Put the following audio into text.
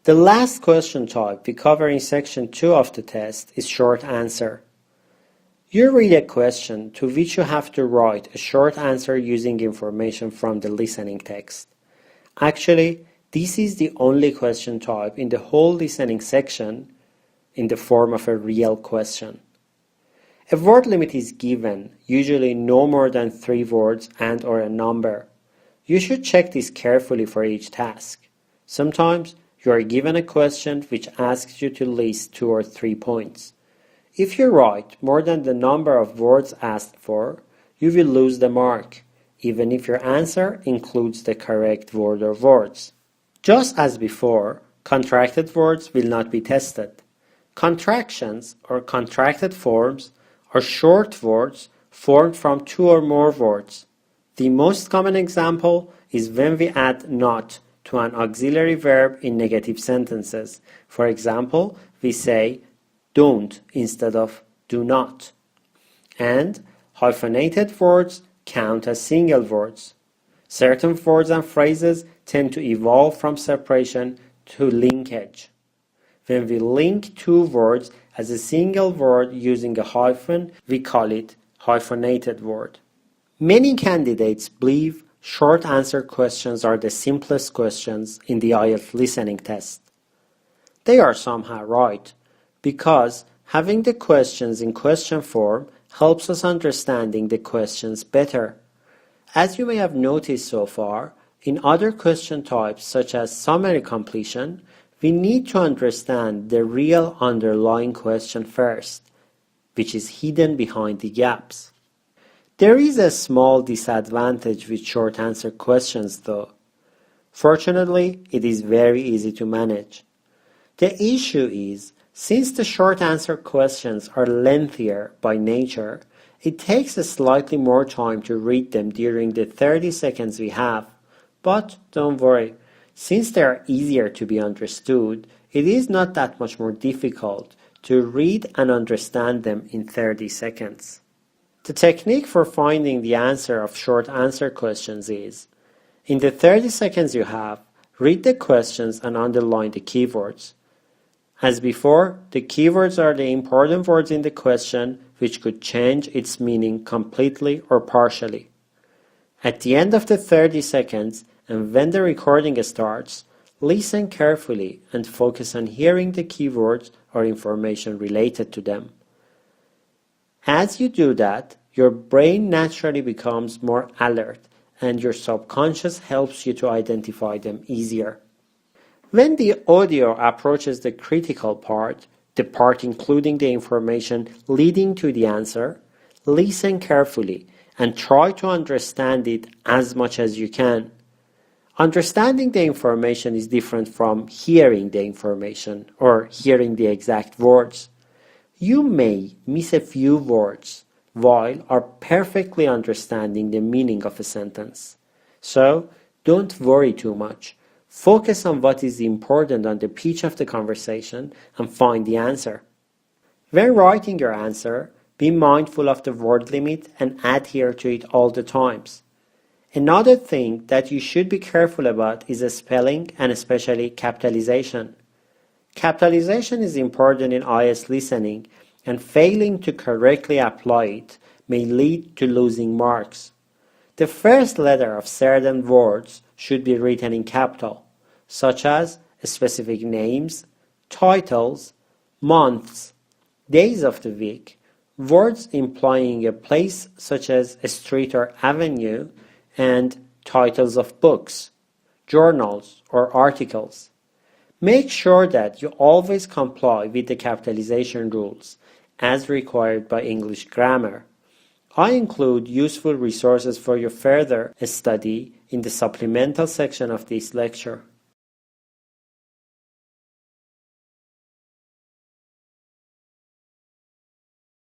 The last question type we cover in section 2 of the test is short answer. You read a question to which you have to write a short answer using information from the listening text. Actually, this is the only question type in the whole listening section in the form of a real question. A word limit is given, usually no more than 3 words and/or a number. You should check this carefully for each task. Sometimes you are given a question which asks you to list 2 or 3 points. If you write more than the number of words asked for, you will lose the mark, even if your answer includes the correct word or words. Just as before, contracted words will not be tested. Contractions or contracted forms are short words formed from 2 or more words. The most common example is when we add not to an auxiliary verb in negative sentences. For example, we say don't instead of do not. And hyphenated words count as single words. Certain words and phrases tend to evolve from separation to linkage. When we link 2 words as a single word using a hyphen, we call it hyphenated word. Many candidates believe short answer questions are the simplest questions in the IELTS listening test. They are somehow right, because having the questions in question form helps us understanding the questions better. As you may have noticed so far, in other question types such as summary completion, we need to understand the real underlying question first, which is hidden behind the gaps. There is a small disadvantage with short answer questions though. Fortunately, it is very easy to manage. The issue is, since the short answer questions are lengthier by nature, it takes a slightly more time to read them during the 30 seconds we have. But don't worry, since they are easier to be understood, it is not that much more difficult to read and understand them in 30 seconds. The technique for finding the answer of short answer questions is, in the 30 seconds you have, read the questions and underline the keywords. As before, the keywords are the important words in the question which could change its meaning completely or partially. At the end of the 30 seconds and when the recording starts, listen carefully and focus on hearing the keywords or information related to them. As you do that, your brain naturally becomes more alert and your subconscious helps you to identify them easier. When the audio approaches the critical part, the part including the information leading to the answer, listen carefully and try to understand it as much as you can. Understanding the information is different from hearing the information or hearing the exact words. You may miss a few words while are perfectly understanding the meaning of a sentence. So, don't worry too much. Focus on what is important on the pitch of the conversation and find the answer. When writing your answer, be mindful of the word limit and adhere to it all the times. Another thing that you should be careful about is spelling and especially capitalization. Capitalization is important in IELTS listening, and failing to correctly apply it may lead to losing marks. The first letter of certain words should be written in capital, such as specific names, titles, months, days of the week, words implying a place such as a street or avenue, and titles of books, journals, or articles. Make sure that you always comply with the capitalization rules as required by English grammar. I include useful resources for your further study in the supplemental section of this lecture.